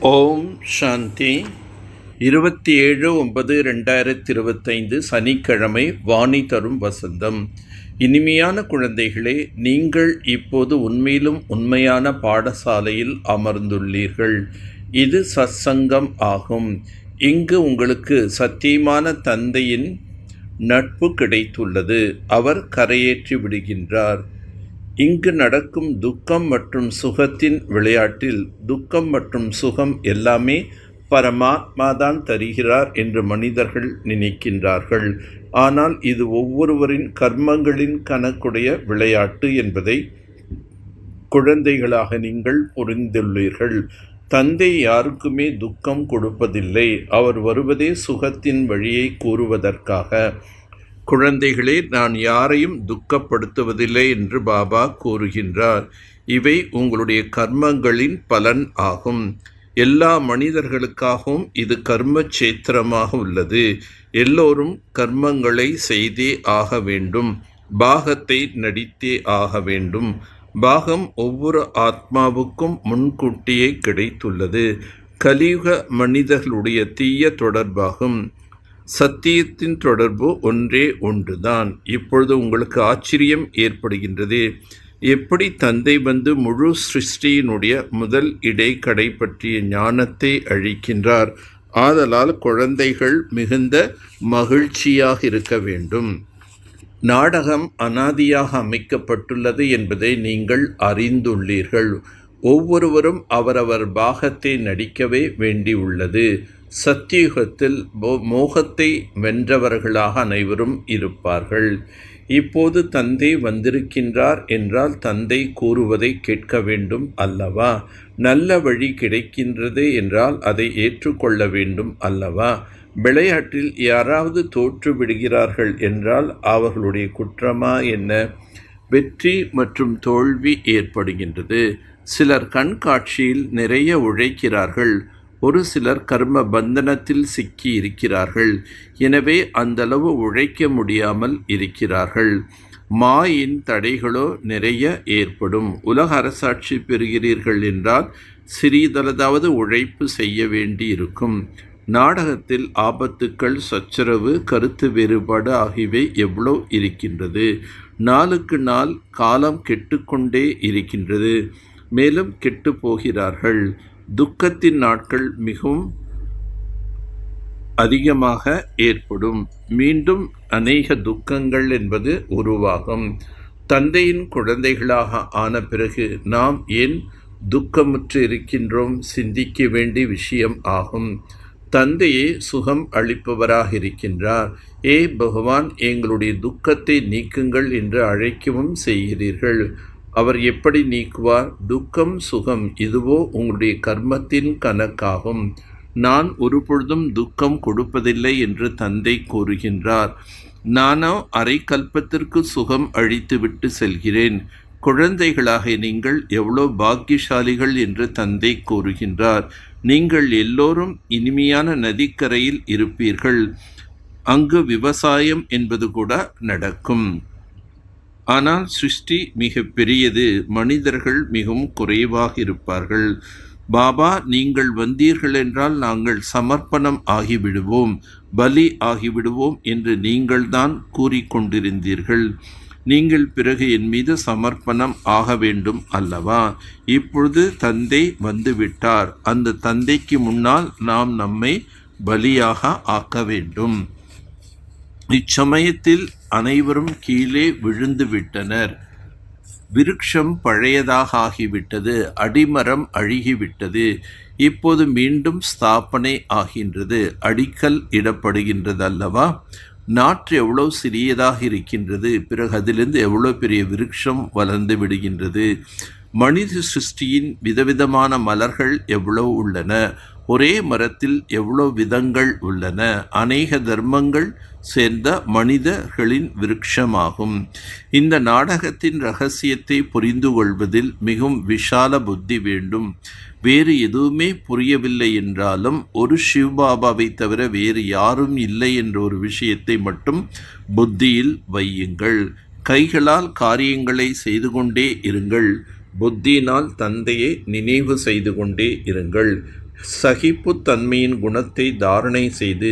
ஓம் சாந்தி. 27/9/2025 சனிக்கிழமை. வாணி தரும் வசந்தம். இனிமையான குழந்தைகளே, நீங்கள் இப்போது உண்மையிலும் உண்மையான பாடசாலையில் அமர்ந்துள்ளீர்கள். இது சத்சங்கம் ஆகும். இங்கு உங்களுக்கு சத்தியமான தந்தையின் நட்பு கிடைத்துள்ளது. அவர் கரையேற்றி விடுகின்றார். இங்கு நடக்கும் துக்கம் மற்றும் சுகத்தின் விளையாட்டில் துக்கம் மற்றும் சுகம் எல்லாமே பரமாத்மாதான் தருகிறார் என்று மனிதர்கள் நினைக்கின்றார்கள். ஆனால் இது ஒவ்வொருவரின் கர்மங்களின் கணக்குடைய விளையாட்டு என்பதை குழந்தைகளாக நீங்கள் புரிந்துள்ளீர்கள். தந்தை யாருக்குமே துக்கம் கொடுப்பதில்லை. அவர் வருவதே சுகத்தின் வழியை கூறுவதற்காக. குழந்தைகளே, நான் யாரையும் துக்கப்படுத்துவதில்லை என்று பாபா கூறுகின்றார். இவை உங்களுடைய கர்மங்களின் பலன் ஆகும். எல்லா மனிதர்களுக்காகவும் இது கர்ம சேத்திரமாக உள்ளது. எல்லோரும் கர்மங்களை செய்தே ஆக வேண்டும். பாகத்தை நடித்தே ஆக வேண்டும். பாகம் ஒவ்வொரு ஆத்மாவுக்கும் முன்கூட்டியே கிடைத்துள்ளது. கலியுக மனிதர்களுடைய தீய தொடர்பாகும். சத்தியத்தின் தொடர்பு ஒன்றே ஒன்றுதான். இப்பொழுது உங்களுக்கு ஆச்சரியம் ஏற்படுகின்றது. எப்படி தந்தை வந்து முழு சிருஷ்டியினுடைய முதல் இடைக்கடை பற்றிய ஞானத்தை அளிக்கின்றார். ஆதலால் குழந்தைகள் மிகுந்த மகிழ்ச்சியாக இருக்க வேண்டும். நாடகம் அனாதியாக அமைக்கப்பட்டுள்ளது என்பதை நீங்கள் அறிந்துள்ளீர்கள். ஒவ்வொருவரும் அவரவர் பாகத்தை நடிக்கவே வேண்டியுள்ளது. சத்தியுகத்தில் மோகத்தை வென்றவர்களாக அனைவரும் இருப்பார்கள். இப்போது தந்தை வந்திருக்கின்றார் என்றால் தந்தை கூறுவதை கேட்க வேண்டும் அல்லவா? நல்ல வழி கிடைக்கின்றது என்றால் அதை ஏற்றுக்கொள்ள வேண்டும் அல்லவா? விளையாட்டில் யாராவது தோற்று விடுகிறார்கள் என்றால் அவர்களுடைய குற்றமா என்ன? வெற்றி மற்றும் தோல்வி ஏற்படுகின்றது. சிலர் கண்காட்சியில் நிறைய உழைக்கிறார்கள். ஒரு சிலர் கர்ம பந்தனத்தில் சிக்கி இருக்கிறார்கள். எனவே அந்தளவு உழைக்க முடியாமல் இருக்கிறார்கள். மாயின் தடைகளோ நிறைய ஏற்படும். உலக அரசாட்சி பெறுகிறீர்கள் என்றால் சிறிதளதாவது உழைப்பு செய்ய வேண்டி இருக்கும். நாடகத்தில் ஆபத்துக்கள், சச்சரவு, கருத்து வேறுபாடு ஆகியவை எவ்வளோ இருக்கின்றது. நாளுக்கு நாள் காலம் கெட்டுக்கொண்டே இருக்கின்றது. மேலும் கெட்டு போகிறார்கள். துக்கத்தின் நாட்கள் மிகவும் அதிகமாக ஏற்படும். மீண்டும் அநேக துக்கங்கள் என்பது உருவாகும். தந்தையின் குழந்தைகளாக ஆன பிறகு நாம் ஏன் துக்கமுற்று இருக்கின்றோம் சிந்திக்க வேண்டிய விஷயம் ஆகும். தந்தையே சுகம் அளிப்பவராக இருக்கின்றார். ஏ பகவான், எங்களுடைய துக்கத்தை நீக்குங்கள் என்று அழைக்கவும் செய்கிறீர்கள். அவர் எப்படி நீக்குவார்? துக்கம் சுகம் இதுவோ உங்களுடைய கர்மத்தின் கணக்காகும். நான் ஒருபொழுதும் துக்கம் கொடுப்பதில்லை என்று தந்தை கூறுகின்றார். நானோ அரை கல்பத்திற்கு சுகம் அழித்துவிட்டு செல்கிறேன். குழந்தைகளாக நீங்கள் எவ்வளோ பாக்கியசாலிகள் என்று தந்தை கூறுகின்றார். நீங்கள் எல்லோரும் இனிமையான நதிக்கரையில் இருப்பீர்கள். அங்கு விவசாயம் என்பது கூட நடக்கும். ஆனால் சிருஷ்டி மிக பெரியது. மனிதர்கள் மிகவும் குறைவாக இருப்பார்கள். பாபா, நீங்கள் வந்தீர்கள் என்றால் நாங்கள் சமர்ப்பணம் ஆகிவிடுவோம், பலி ஆகிவிடுவோம் என்று நீங்கள்தான் கூறிக்கொண்டிருந்தீர்கள். நீங்கள் பிறகு என் மீது சமர்ப்பணம் ஆக வேண்டும் அல்லவா? இப்பொழுது தந்தை வந்துவிட்டார். அந்த தந்தைக்கு முன்னால் நாம் நம்மை பலியாக ஆக்க வேண்டும். இச்சமயத்தில் அனைவரும் கீழே விழுந்து விட்டனர். விருட்சம் பழையதாக ஆகிவிட்டது. அடிமரம் அழுகிவிட்டது. இப்போது மீண்டும் ஸ்தாபனை ஆகின்றது. அடிக்கல் இடப்படுகின்றது அல்லவா? நாற்று எவ்வளோ சிறியதாக இருக்கின்றது. பிறகு அதிலிருந்து எவ்வளோ பெரிய விருட்சம் வளர்ந்து விடுகின்றது. மனித சிருஷ்டியின் விதவிதமான மலர்கள் எவ்வளோ உள்ளன. ஒரே மரத்தில் எவ்வளோ விதங்கள் உள்ளன. அநேக தர்மங்கள் சேர்ந்த மனிதர்களின் விருட்சமாகும். இந்த நாடகத்தின் இரகசியத்தை புரிந்து கொள்வதில் மிகவும் விஷால புத்தி வேண்டும். வேறு எதுவுமே புரியவில்லை என்றாலும் ஒரு சிவபாபாவை தவிர வேறு யாரும் இல்லை என்ற ஒரு விஷயத்தை மட்டும் புத்தியில் வையுங்கள். கைகளால் காரியங்களை செய்து கொண்டே இருங்கள். புத்தியினால் தந்தையை நினைவு செய்து கொண்டே இருங்கள். சகிப்புத்தன்மையின் குணத்தை தாரணை செய்து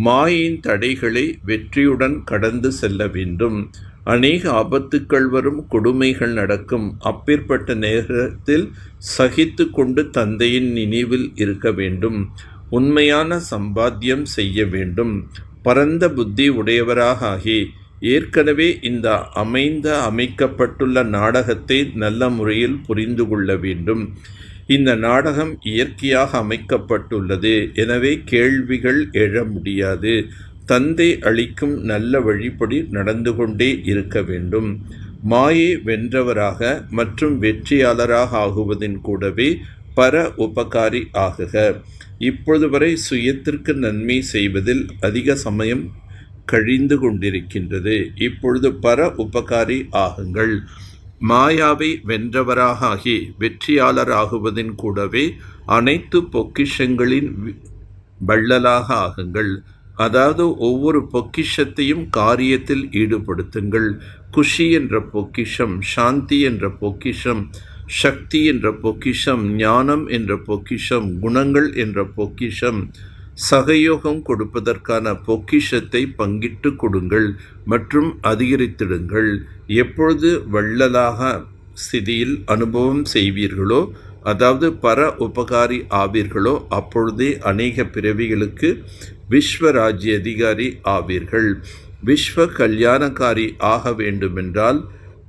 மாயின் தடைகளை வெற்றியுடன் கடந்து செல்ல வேண்டும். அநேக ஆபத்துக்கள் வரும், கொடுமைகள் நடக்கும். அப்பேற்பட்ட நேரத்தில் சகித்து கொண்டு தந்தையின் நினைவில் இருக்க வேண்டும். உண்மையான சம்பாத்தியம் செய்ய வேண்டும். பரந்த புத்தி உடையவராக ஆகி ஏற்கனவே இந்த அமைக்கப்பட்டுள்ள நாடகத்தை நல்ல முறையில் புரிந்து கொள்ள வேண்டும். இந்த நாடகம் இயற்கையாக அமைக்கப்பட்டுள்ளது. எனவே கேள்விகள் எழ முடியாது. தந்தை அளிக்கும் நல்ல வழிப்படி நடந்து கொண்டே இருக்க வேண்டும். மாயை வென்றவராக மற்றும் வெற்றியாளராக ஆகுவதின் கூடவே பர உபகாரி ஆகுக. இப்பொழுது வரை சுயத்திற்கு நன்மை செய்வதில் அதிக சமயம் கழிந்து கொண்டிருக்கின்றது. இப்பொழுது பர உபகாரி ஆகுங்கள். மாயாவை வென்றவராக ஆகி வெற்றியாளராகுவதின் கூடவே அனைத்து பொக்கிஷங்களின் வள்ளலாக ஆகுங்கள். அதாவது ஒவ்வொரு பொக்கிஷத்தையும் காரியத்தில் ஈடுபடுத்துங்கள். குஷி என்ற பொக்கிஷம், சாந்தி என்ற பொக்கிஷம், சக்தி என்ற பொக்கிஷம், ஞானம் என்ற பொக்கிஷம், குணங்கள் என்ற பொக்கிஷம், சகயோகம் கொடுப்பதற்கான பொக்கிஷத்தை பங்கிட்டு கொடுங்கள் மற்றும் அதிகரித்திடுங்கள். எப்பொழுது வள்ளலாக ஸ்திதியில் அனுபவம் செய்வீர்களோ, அதாவது பர உபகாரி ஆவீர்களோ, அப்பொழுதே அநேக பிறவிகளுக்கு விஸ்வராஜ்ய அதிகாரி ஆவீர்கள். விஸ்வ கல்யாணக்காரி ஆக வேண்டுமென்றால்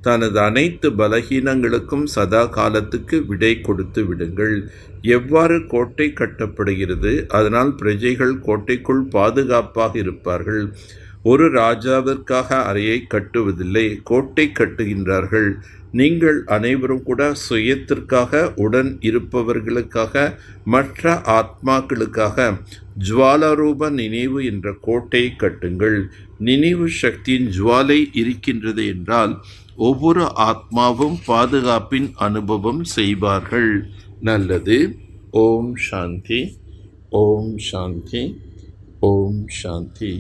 தனது அனைத்து பலகீனங்களுக்கும் சதா காலத்துக்கு விடை கொடுத்து விடுங்கள். எவ்வாறு கோட்டை கட்டப்படுகிறது? அதனால் பிரஜைகள் கோட்டைக்குள் பாதுகாப்பாக இருப்பார்கள். ஒரு ராஜாவிற்காக அறையை கட்டுவதில்லை, கோட்டை கட்டுகின்றார்கள். நீங்கள் அனைவரும் கூட சுயத்திற்காக, உடன் இருப்பவர்களுக்காக, மற்ற ஆத்மாக்களுக்காக ஜுவாலாரூப நினைவு என்ற கோட்டையை கட்டுங்கள். நினைவு சக்தியின் ஜுவாலை இருக்கின்றது என்றால் ஒவ்வொரு ஆத்மாவும் பாதுகாப்பின் அனுபவம் செய்வார்கள். நல்லது. ஓம் சாந்தி, ஓம் சாந்தி, ஓம் சாந்தி.